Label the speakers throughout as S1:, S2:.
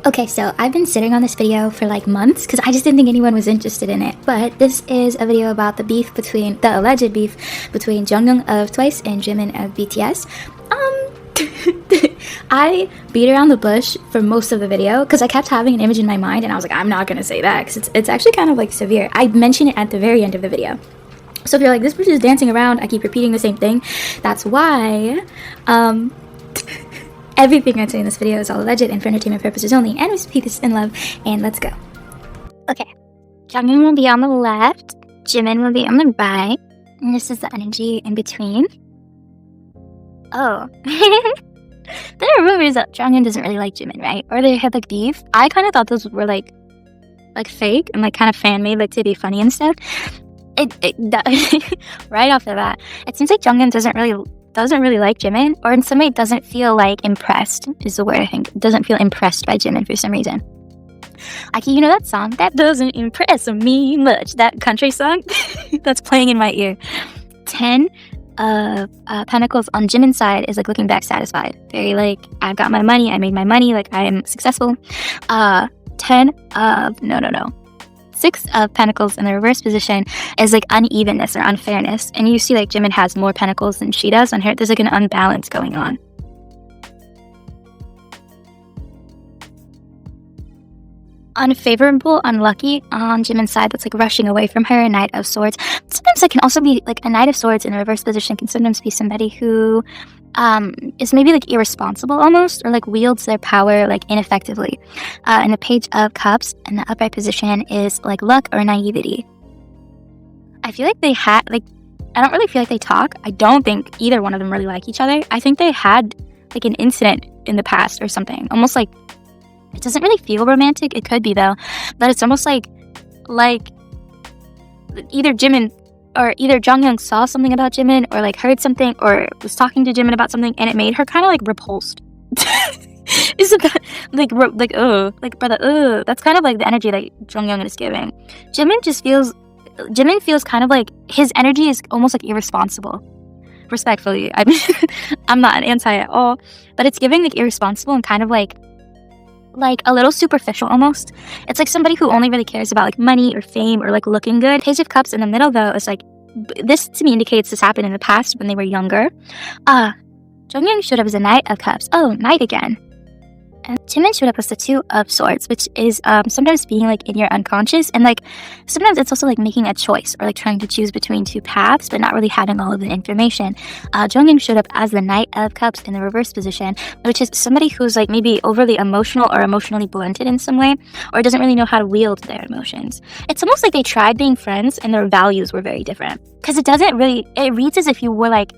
S1: Okay, so I've been sitting on this video for like months because I just didn't think anyone was interested in it. But this is a video about the alleged beef between Jungyeon of Twice and Jimin of BTS. I beat around the bush for most of the video because I kept having an image in my mind and I was like, I'm not gonna say that because it's actually kind of like severe. I mention it at the very end of the video. So if you're like, this person is dancing around, I keep repeating the same thing, that's why. Everything I say in this video is all alleged and for entertainment purposes only, and we speak this in love, and let's go. Okay, Jungyeon will be on the left, Jimin will be on the right, and this is the energy in between. Oh. There are rumors that Jungyeon doesn't really like Jimin, right? Or they had like beef. I kind of thought those were like fake and like kind of fan-made, like to be funny and stuff. Right off the bat, it seems like Jungyeon doesn't really like Jimin, or in some way doesn't feel like impressed is the word. I think doesn't feel impressed by Jimin for some reason. You know that song, that doesn't impress me much, that country song that's playing in my ear. 10 of pentacles on Jimin's side is like looking back satisfied, very like, I've got my money, I made my money, like I am successful. 10 of no 6 of pentacles in the reverse position is like unevenness or unfairness, and you see like Jimin has more pentacles than she does on her. There's like an unbalance going on. Unfavorable, unlucky on Jimin's side, that's like rushing away from her, a Knight of Swords. Sometimes it can also be like a Knight of Swords in a reverse position can sometimes be somebody who is maybe like irresponsible almost, or like wields their power like ineffectively. And the Page of Cups in the upright position is like luck or naivety. I feel like I don't really feel like they talk. I don't think either one of them really like each other. I think they had like an incident in the past or something, almost like, it doesn't really feel romantic. It could be though, but it's almost like either Jungyeon saw something about Jimin, or like heard something, or was talking to Jimin about something, and it made her kind of like repulsed. Isn't that like brother? That's kind of like the energy that Jungyeon is giving. Jimin feels kind of like his energy is almost like irresponsible. Respectfully, I'm not an anti at all, but it's giving like irresponsible and kind of like a little superficial almost. It's like somebody who only really cares about like money or fame or like looking good. Page of Cups in the middle though is like, this to me indicates this happened in the past when they were younger. Jungyeon showed up as a Knight of Cups. Oh, Knight again. And Jimin showed up as the Two of Swords, which is sometimes being like in your unconscious, and like sometimes it's also like making a choice or like trying to choose between two paths but not really having all of the information. Jungyeon showed up as the Knight of Cups in the reverse position, which is somebody who's like maybe overly emotional or emotionally blunted in some way, or doesn't really know how to wield their emotions. It's almost like they tried being friends and their values were very different, because it reads as if you were like,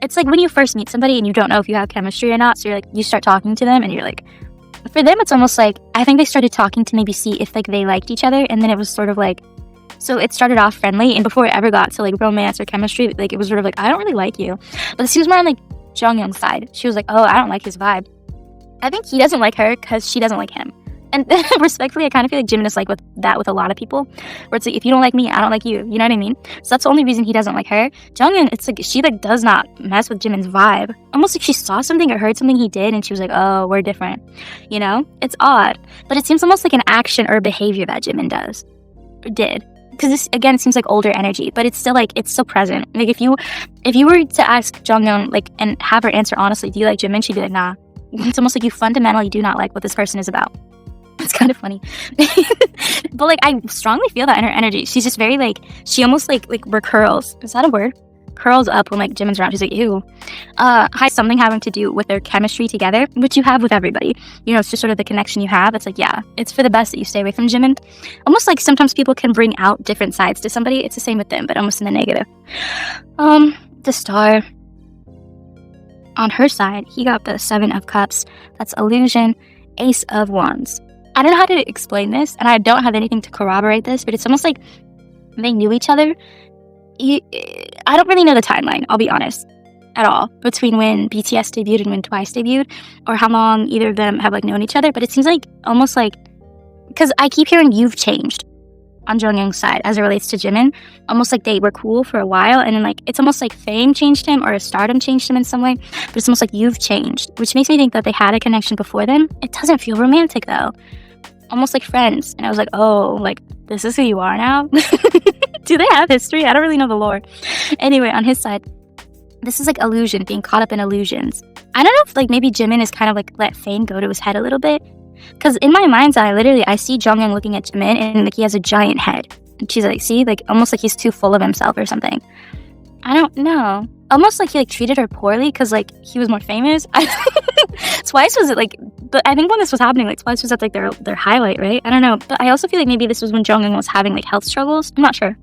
S1: it's like when you first meet somebody and you don't know if you have chemistry or not, so you're like, you start talking to them and you're like, for them it's almost like, I think they started talking to maybe see if like they liked each other, and then it was sort of like, so it started off friendly, and before it ever got to like romance or chemistry, like it was sort of like, I don't really like you. But it seems more on like Jungyeon's side. She was like, oh, I don't like his vibe. I think he doesn't like her because she doesn't like him. And respectfully, I kind of feel like Jimin is like with a lot of people, where it's like, if you don't like me, I don't like you. You know what I mean? So that's the only reason he doesn't like her. Jungyeon, it's like she like does not mess with Jimin's vibe. Almost like she saw something or heard something he did, and she was like, oh, we're different. You know? It's odd, but it seems almost like an action or behavior that Jimin does or did. Because this again seems like older energy, but it's still like, it's still present. Like if you were to ask Jungyeon like and have her answer honestly, do you like Jimin? She'd be like, nah. It's almost like you fundamentally do not like what this person is about. It's kind of funny. But like, I strongly feel that in her energy. She's just very like, she almost like recurls. Is that a word? Curls up when like Jimin's around. She's like, ew. Has something having to do with their chemistry together, which you have with everybody. You know, it's just sort of the connection you have. It's like, yeah, it's for the best that you stay away from Jimin. Almost like sometimes people can bring out different sides to somebody. It's the same with them, but almost in the negative. The Star. On her side, he got the 7 of Cups. That's illusion. Ace of Wands. I don't know how to explain this, and I don't have anything to corroborate this, but it's almost like they knew each other. I don't really know the timeline, I'll be honest, at all, between when BTS debuted and when Twice debuted, or how long either of them have like known each other, but it seems like almost like, because I keep hearing you've changed. on Jonghyun's side as it relates to Jimin. Almost like they were cool for a while, and then like it's almost like fame changed him or stardom changed him in some way, but it's almost like you've changed, which makes me think that they had a connection before then. It doesn't feel romantic though, almost like friends. And I was like, oh, like this is who you are now. Do they have history? I don't really know the lore. Anyway, on his side, this is like illusion, being caught up in illusions. I don't know if like maybe Jimin is kind of like let fame go to his head a little bit, because in my mind's eye, literally, I see Jonghyun looking at Jimin and like he has a giant head. And she's like, see, like almost like he's too full of himself or something. I don't know. Almost like he like treated her poorly because like he was more famous. Twice was it like, but I think when this was happening, like Twice was at like their highlight, right? I don't know. But I also feel like maybe this was when Jonghyun was having like health struggles. I'm not sure.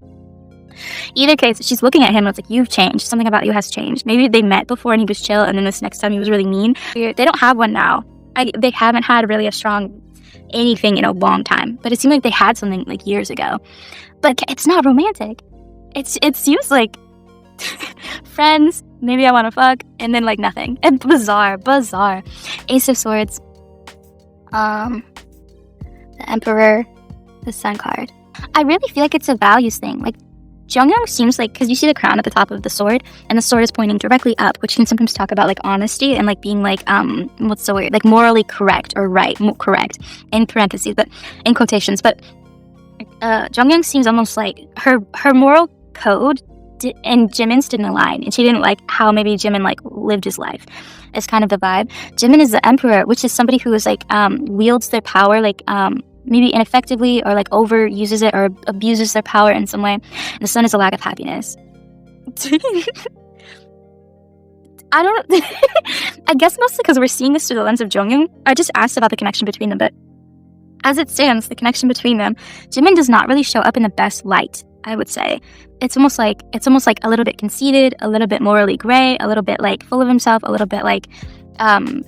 S1: Either case, she's looking at him and it's like, you've changed. Something about you has changed. Maybe they met before and he was chill, and then this next time he was really mean. They don't have one now. They haven't had really a strong anything in a long time. But it seemed like they had something like years ago. But it's not romantic. It seems like friends, maybe I want to fuck, and then like nothing. And bizarre. Ace of Swords. The Emperor. The Sun card. I really feel like it's a values thing. Like, Jonghyun seems like, because you see the crown at the top of the sword, and the sword is pointing directly up, which can sometimes talk about like honesty and like being like what's the word, like morally correct or right, correct in parentheses, but in quotations. But Jonghyun seems almost like her moral code and Jimin's didn't align, and she didn't like how maybe Jimin like lived his life. It's kind of the vibe. Jimin is the emperor, which is somebody who is like wields their power like maybe ineffectively, or like overuses it or abuses their power in some way. And the sun is a lack of happiness. I don't know. I guess mostly because we're seeing this through the lens of Jonghyun. I just asked about the connection between them, but as it stands, the connection between them, Jimin does not really show up in the best light, I would say. It's almost like a little bit conceited, a little bit morally gray, a little bit like full of himself, a little bit like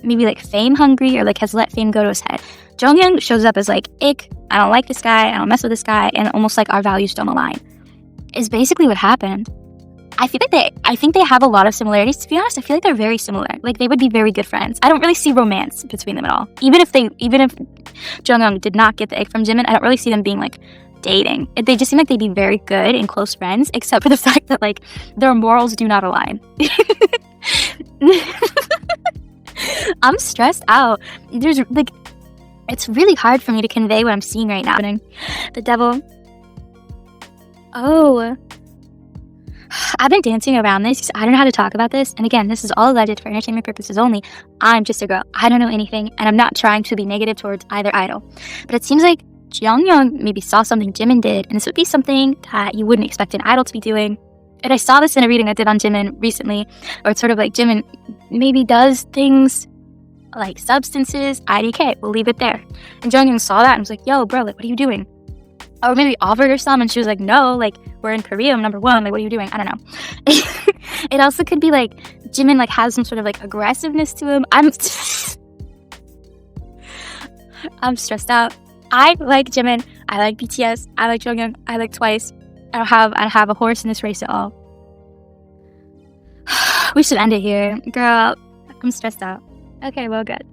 S1: maybe like fame hungry, or like has let fame go to his head. Jonghyun shows up as like, ick, I don't like this guy, I don't mess with this guy, and almost like our values don't align, is basically what happened. I think they have a lot of similarities. To be honest, I feel like they're very similar. Like they would be very good friends. I don't really see romance between them at all. Even if Jonghyun did not get the ick from Jimin, I don't really see them being like dating. They just seem like they'd be very good and close friends, except for the fact that like their morals do not align. I'm stressed out. There's like, it's really hard for me to convey what I'm seeing right now. The devil. Oh. I've been dancing around this because I don't know how to talk about this. And again, this is all alleged for entertainment purposes only. I'm just a girl. I don't know anything. And I'm not trying to be negative towards either idol. But it seems like Jonghyun maybe saw something Jimin did. And this would be something that you wouldn't expect an idol to be doing. And I saw this in a reading I did on Jimin recently. Or it's sort of like Jimin maybe does things like substances, IDK, we'll leave it there. And Jonghyun saw that and was like, yo, bro, like, what are you doing? Or maybe offered her some and she was like, no, like, we're in Korea, I'm number one, like, what are you doing? I don't know. It also could be like, Jimin, like, has some sort of, like, aggressiveness to him. I'm stressed out. I like Jimin, I like BTS, I like Jonghyun, I like Twice. I don't have a horse in this race at all. We should end it here. Girl, I'm stressed out. Okay, well, good.